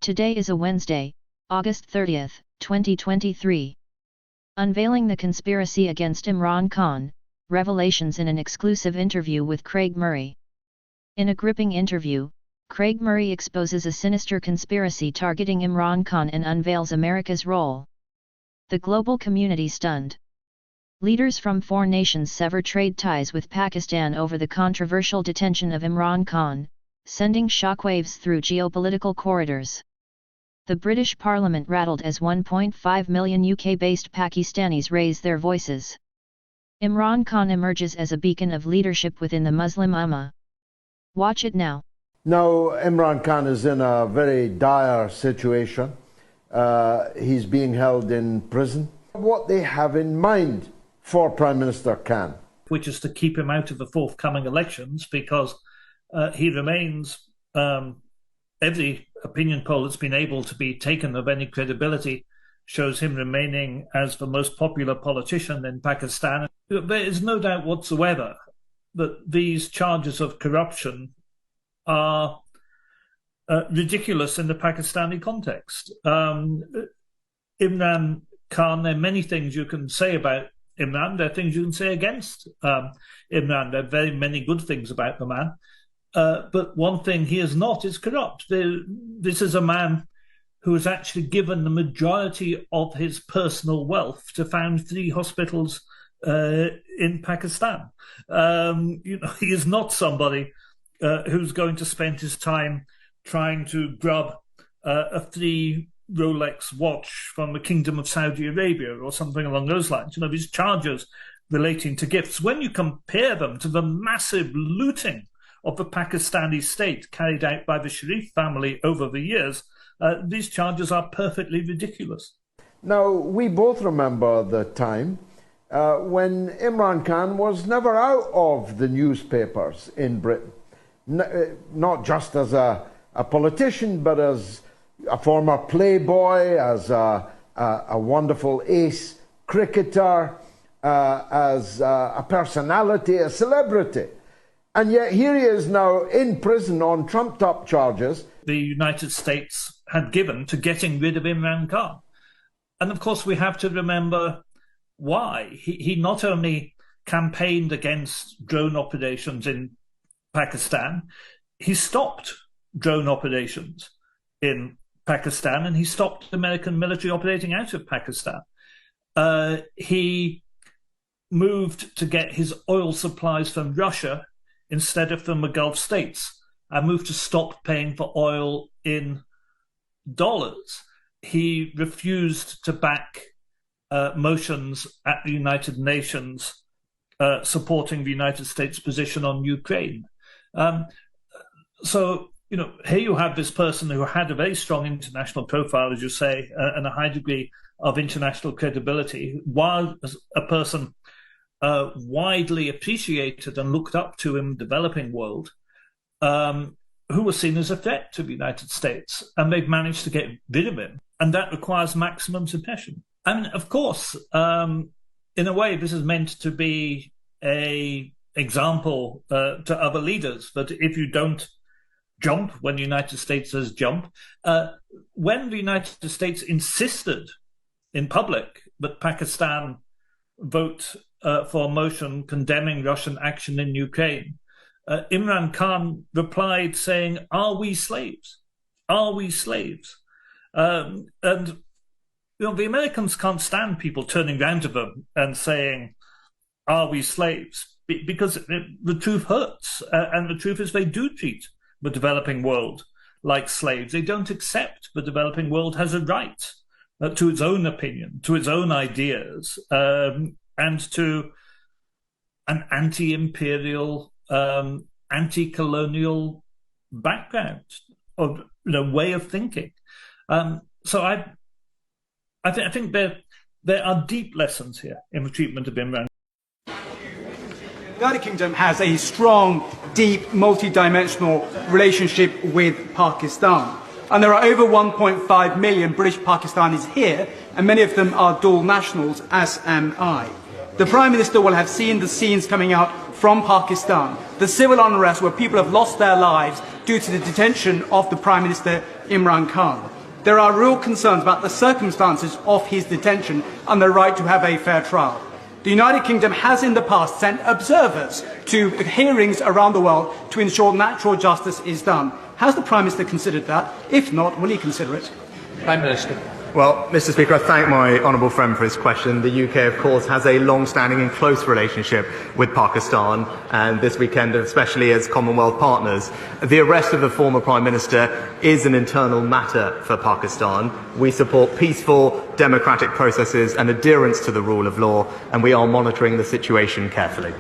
Today is a Wednesday, August 30th, 2023. Unveiling the conspiracy against Imran Khan, revelations in an exclusive interview with Craig Murray. In a gripping interview, Craig Murray exposes a sinister conspiracy targeting Imran Khan and unveils America's role. The global community stunned. Leaders from four nations sever trade ties with Pakistan over the controversial detention of Imran Khan, sending shockwaves through geopolitical corridors. The British Parliament rattled as 1.5 million UK-based Pakistanis raise their voices. Imran Khan emerges as a beacon of leadership within the Muslim Ummah. Watch it now. Now, Imran Khan is in a very dire situation. He's being held in prison. What they have in mind for Prime Minister Khan, which is to keep him out of the forthcoming elections, because he remains, every opinion poll that's been able to be taken of any credibility shows him remaining as the most popular politician in Pakistan. There is no doubt whatsoever that these charges of corruption are ridiculous in the Pakistani context. Imran Khan, there are many things you can say about Imran. There are things you can say against Imran. There are very many good things about the man. But one thing he is not is corrupt. This is a man who has actually given the majority of his personal wealth to found 3 hospitals in Pakistan. He is not somebody who's going to spend his time trying to grab a 3 Rolex watch from the Kingdom of Saudi Arabia or something along those lines. These charges relating to gifts, when you compare them to the massive looting of the Pakistani state carried out by the Sharif family over the years, these charges are perfectly ridiculous. Now, we both remember the time when Imran Khan was never out of the newspapers in Britain, not just as a politician, but as a former playboy, as a wonderful ace cricketer, as a personality, a celebrity. And yet here he is now in prison on trumped-up charges. The United States had given to getting rid of Imran Khan. And of course we have to remember why. He not only campaigned against drone operations in Pakistan, he stopped drone operations in Pakistan, and he stopped American military operating out of Pakistan. He moved to get his oil supplies from Russia instead of from the Gulf states, and moved to stop paying for oil in dollars. He refused to back motions at the United Nations supporting the United States position on Ukraine. So, here you have this person who had a very strong international profile, as you say, and a high degree of international credibility, while as a person widely appreciated and looked up to in the developing world, who was seen as a threat to the United States, and they've managed to get rid of him, and that requires maximum suppression. And of course, in a way, this is meant to be an example to other leaders, that if you don't jump when the United States says jump, when the United States insisted in public that Pakistan vote for a motion condemning Russian action in Ukraine, Imran Khan replied saying, "Are we slaves? Are we slaves?" And the Americans can't stand people turning round to them and saying, "Are we slaves?" Because the truth hurts, and the truth is they do treat the developing world like slaves. They don't accept the developing world has a right to its own opinion, to its own ideas, and to an anti-imperial, anti-colonial background or way of thinking. So I think there are deep lessons here in the treatment of Imran. The United Kingdom has a strong, deep, multi-dimensional relationship with Pakistan. And there are over 1.5 million British Pakistanis here, and many of them are dual nationals, as am I. The Prime Minister will have seen the scenes coming out from Pakistan, the civil unrest where people have lost their lives due to the detention of the Prime Minister Imran Khan. there are real concerns about the circumstances of his detention and the right to have a fair trial. The United Kingdom has in the past sent observers to hearings around the world to ensure natural justice is done. Has the Prime Minister considered that? If not, will he consider it? Prime Minister. Well, Mr. Speaker, I thank my honourable friend for his question. The UK, of course, has a long-standing and close relationship with Pakistan, and this weekend, especially as Commonwealth partners. The arrest of the former Prime Minister is an internal matter for Pakistan. We support peaceful, democratic processes and adherence to the rule of law, and we are monitoring the situation carefully.